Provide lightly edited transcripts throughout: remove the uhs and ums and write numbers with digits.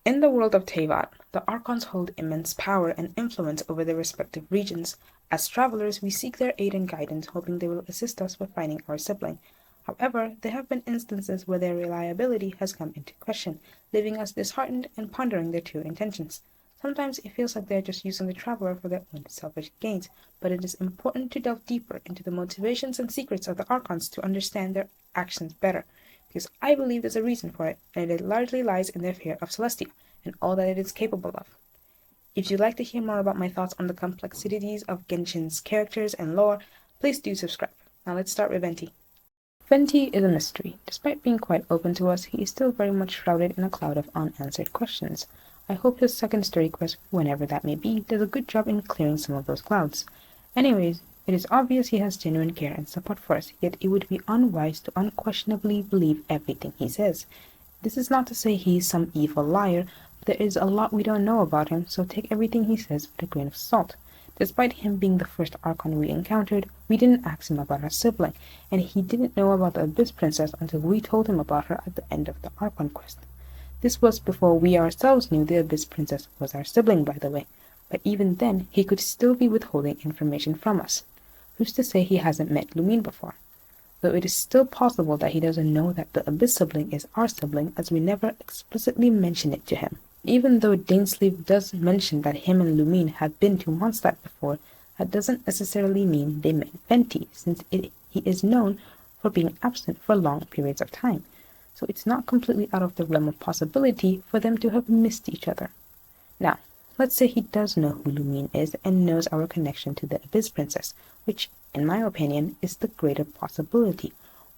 In the world of Tevat, the Archons hold immense power and influence over their respective regions. As travelers, we seek their aid and guidance, hoping they will assist us with finding our sibling. However, there have been instances where their reliability has come into question, leaving us disheartened and pondering their true intentions. Sometimes it feels like they're just using the traveler for their own selfish gains, but it is important to delve deeper into the motivations and secrets of the Archons to understand their actions better, because I believe there's a reason for it, and it largely lies in their fear of Celestia and all that it is capable of. If you'd like to hear more about my thoughts on the complexities of Genshin's characters and lore, please do subscribe. Now let's start with Venti. Venti is a mystery. Despite being quite open to us, he is still very much shrouded in a cloud of unanswered questions. I hope his second story quest, whenever that may be, does a good job in clearing some of those clouds. Anyways, it is obvious he has genuine care and support for us, yet it would be unwise to unquestionably believe everything he says. This is not to say he is some evil liar, but there is a lot we don't know about him, so take everything he says with a grain of salt. Despite him being the first Archon we encountered, we didn't ask him about our sibling, and he didn't know about the Abyss Princess until we told him about her at the end of the Archon quest. This was before we ourselves knew the Abyss Princess was our sibling, by the way, but even then he could still be withholding information from us. Who's to say he hasn't met Lumine before? Though it is still possible that he doesn't know that the Abyss sibling is our sibling, as we never explicitly mention it to him. Even though Dainsleif does mention that him and Lumine have been to Mondstadt before, that doesn't necessarily mean they met Venti, since he is known for being absent for long periods of time, so it's not completely out of the realm of possibility for them to have missed each other. Now, let's say he does know who Lumine is and knows our connection to the Abyss Princess, which, in my opinion, is the greater possibility.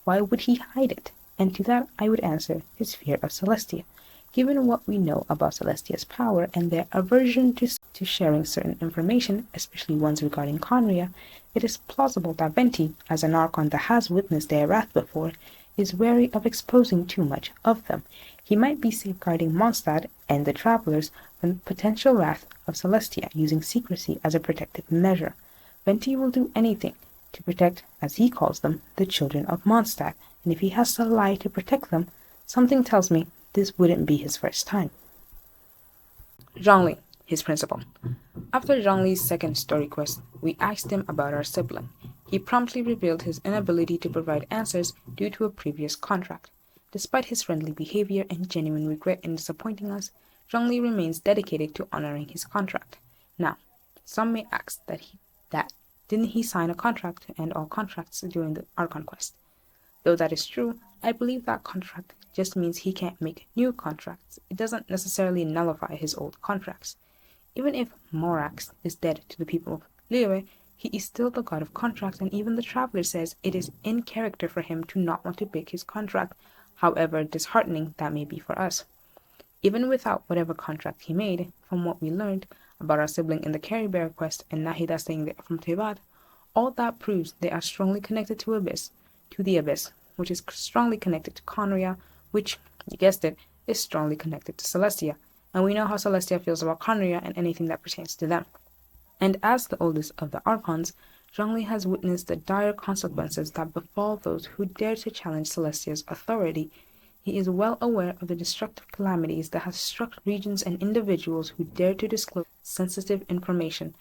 Why would he hide it? And to that I would answer his fear of Celestia. Given what we know about Celestia's power and their aversion to sharing certain information, especially ones regarding Conria, it is plausible that Venti, as an Archon that has witnessed their wrath before, is wary of exposing too much of them. He might be safeguarding Mondstadt and the travelers from the potential wrath of Celestia, using secrecy as a protective measure. Venti will do anything to protect, as he calls them, the children of Mondstadt, and if he has to lie to protect them, something tells me this wouldn't be his first time. Zhongli, his principal. After Zhongli's second story quest, we asked him about our sibling. He promptly revealed his inability to provide answers due to a previous contract. Despite his friendly behavior and genuine regret in disappointing us, Zhongli remains dedicated to honoring his contract. Now, some may ask that didn't he sign a contract to end all contracts during the Archon quest? Though that is true, I believe that contract just means he can't make new contracts. It doesn't necessarily nullify his old contracts. Even if Morax is dead to the people of Liyue, he is still the god of contracts, and even the traveler says it is in character for him to not want to break his contract, however disheartening that may be for us. Even without whatever contract he made, from what we learned about our sibling in the Carry Bear quest and Nahida staying there from Tevat, all that proves they are strongly connected to the Abyss, which is strongly connected to Conria, which, you guessed it, is strongly connected to Celestia, and we know how Celestia feels about Conria and anything that pertains to them. And as the oldest of the Archons, Zhongli has witnessed the dire consequences that befall those who dare to challenge Celestia's authority. He is well aware of the destructive calamities that have struck regions and individuals who dare to disclose sensitive information.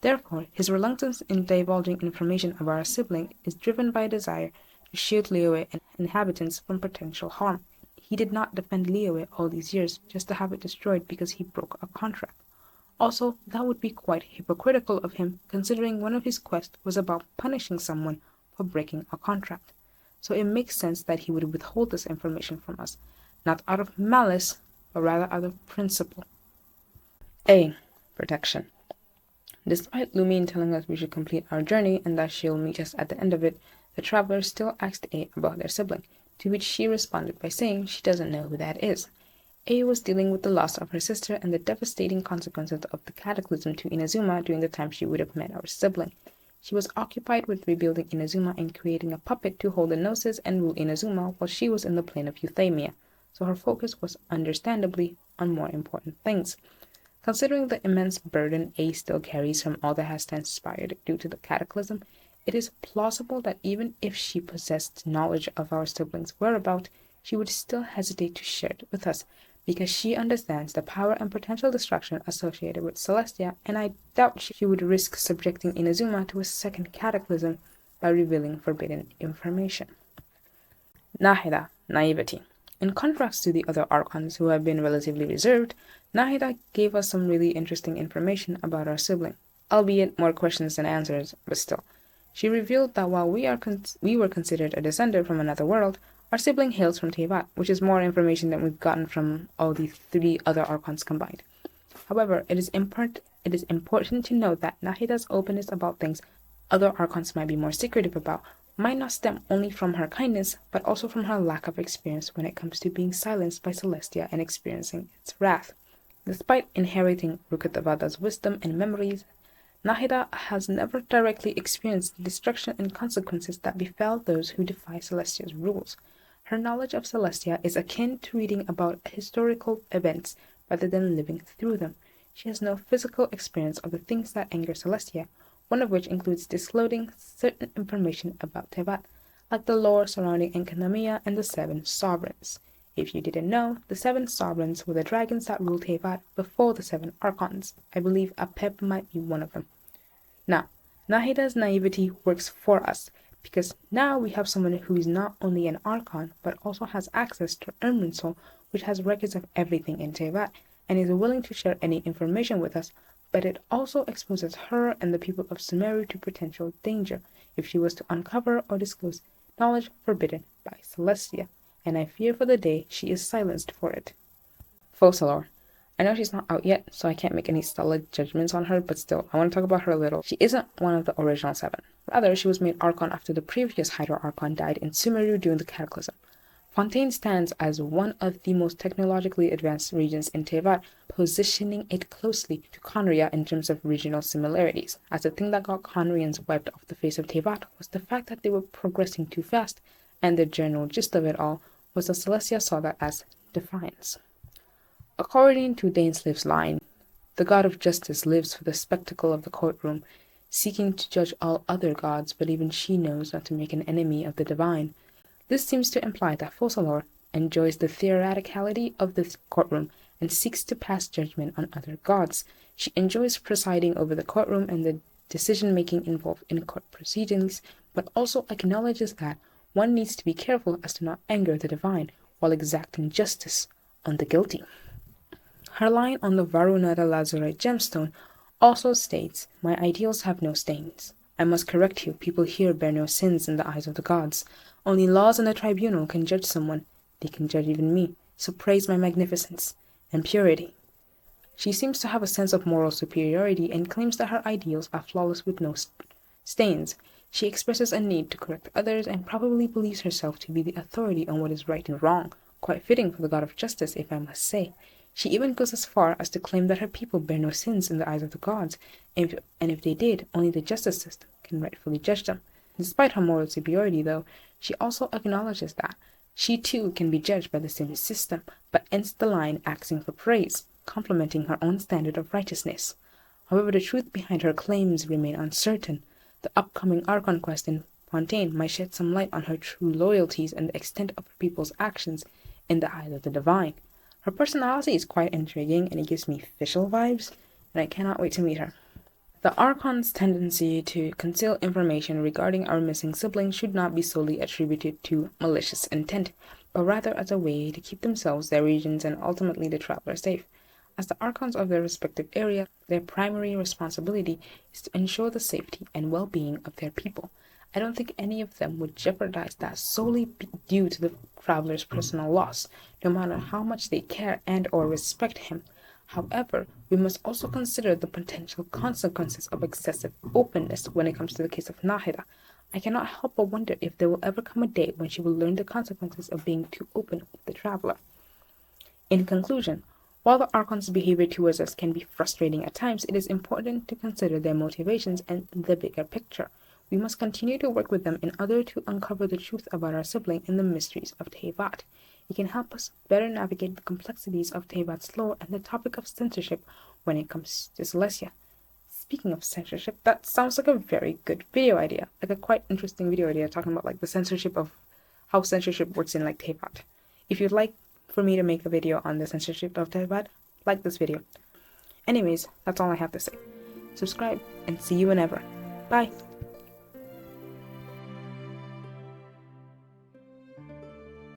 Therefore, his reluctance in divulging information about our sibling is driven by a desire to shield Liyue and inhabitants from potential harm. He did not defend Liyue all these years just to have it destroyed because he broke a contract. Also, that would be quite hypocritical of him, considering one of his quests was about punishing someone for breaking a contract. So it makes sense that he would withhold this information from us, not out of malice, but rather out of principle. A. Protection. Despite Lumine telling us we should complete our journey and that she'll meet us at the end of it, the traveler still asked A about their sibling, to which she responded by saying she doesn't know who that is. A was dealing with the loss of her sister and the devastating consequences of the cataclysm to Inazuma during the time she would have met our sibling. She was occupied with rebuilding Inazuma and creating a puppet to hold the Gnosis and rule Inazuma while she was in the plane of Euthymia, so her focus was understandably on more important things. Considering the immense burden A still carries from all that has transpired due to the cataclysm, it is plausible that even if she possessed knowledge of our siblings' whereabouts, she would still hesitate to share it with us, because she understands the power and potential destruction associated with Celestia, and I doubt she would risk subjecting Inazuma to a second cataclysm by revealing forbidden information. Nahida, naivety. In contrast to the other Archons who have been relatively reserved, Nahida gave us some really interesting information about our sibling, albeit more questions than answers, but still. She revealed that while we were considered a descendant from another world, our sibling hails from Teyvat, which is more information than we've gotten from all the three other Archons combined. However, it is important to note that Nahida's openness about things other Archons might be more secretive about might not stem only from her kindness, but also from her lack of experience when it comes to being silenced by Celestia and experiencing its wrath. Despite inheriting Rukkhadevada's wisdom and memories, Nahida has never directly experienced the destruction and consequences that befell those who defy Celestia's rules. Her knowledge of Celestia is akin to reading about historical events rather than living through them. She has no physical experience of the things that anger Celestia, one of which includes disclosing certain information about Teyvat, like the lore surrounding Enkanomiya and the Seven Sovereigns. If you didn't know, the Seven Sovereigns were the dragons that ruled Teyvat before the Seven Archons. I believe Apep might be one of them. Now, Nahida's naivety works for us, because now we have someone who is not only an Archon, but also has access to Irminsul, which has records of everything in Teyvat, and is willing to share any information with us, but it also exposes her and the people of Sumeru to potential danger if she was to uncover or disclose knowledge forbidden by Celestia, and I fear for the day she is silenced for it. Focalors. I know she's not out yet, so I can't make any solid judgments on her, but still, I want to talk about her a little. She isn't one of the original seven. Rather, she was made Archon after the previous Hydra Archon died in Sumeru during the Cataclysm. Fontaine stands as one of the most technologically advanced regions in Teyvat, positioning it closely to Khaenri'ah in terms of regional similarities, as the thing that got Khaenri'ahns wiped off the face of Teyvat was the fact that they were progressing too fast, and the general gist of it all was that Celestia saw that as defiance. According to Dainsliv's line, the god of justice lives for the spectacle of the courtroom, seeking to judge all other gods, but even she knows not to make an enemy of the divine. This seems to imply that Focalors enjoys the theatricality of the courtroom and seeks to pass judgment on other gods. She enjoys presiding over the courtroom and the decision-making involved in court proceedings, but also acknowledges that one needs to be careful as to not anger the divine while exacting justice on the guilty. Her line on the Varunada Lazurite gemstone also states, "My ideals have no stains. I must correct you, people here bear no sins in the eyes of the gods. Only laws and a tribunal can judge someone. They can judge even me, so praise my magnificence and purity." She seems to have a sense of moral superiority and claims that her ideals are flawless with no stains. She expresses a need to correct others and probably believes herself to be the authority on what is right and wrong, quite fitting for the god of justice, if I must say. She even goes as far as to claim that her people bear no sins in the eyes of the gods, and if they did, only the justice system can rightfully judge them. Despite her moral superiority, though, she also acknowledges that she too can be judged by the same system, but ends the line asking for praise, complimenting her own standard of righteousness. However, the truth behind her claims remain uncertain. The upcoming Archon quest in Fontaine might shed some light on her true loyalties and the extent of her people's actions in the eyes of the divine. Her personality is quite intriguing and it gives me official vibes, and I cannot wait to meet her. The Archon's tendency to conceal information regarding our missing sibling should not be solely attributed to malicious intent, but rather as a way to keep themselves, their regions, and ultimately the traveler safe. As the Archons of their respective area, their primary responsibility is to ensure the safety and well-being of their people. I don't think any of them would jeopardize that solely due to the traveler's personal loss, no matter how much they care and or respect him. However, we must also consider the potential consequences of excessive openness when it comes to the case of Nahida. I cannot help but wonder if there will ever come a day when she will learn the consequences of being too open with the traveler. In conclusion, while the Archon's behavior towards us can be frustrating at times, it is important to consider their motivations and the bigger picture. We must continue to work with them in order to uncover the truth about our sibling and the mysteries of Teyvat. It can help us better navigate the complexities of Teyvat's lore and the topic of censorship when it comes to Celestia. Speaking of censorship, that sounds like a very good video idea, like a quite interesting video idea talking about like the censorship of how censorship works in like Teyvat. If you'd like for me to make a video on the censorship of Tibet, like this video. Anyways, that's all I have to say. Subscribe and see you whenever. Bye!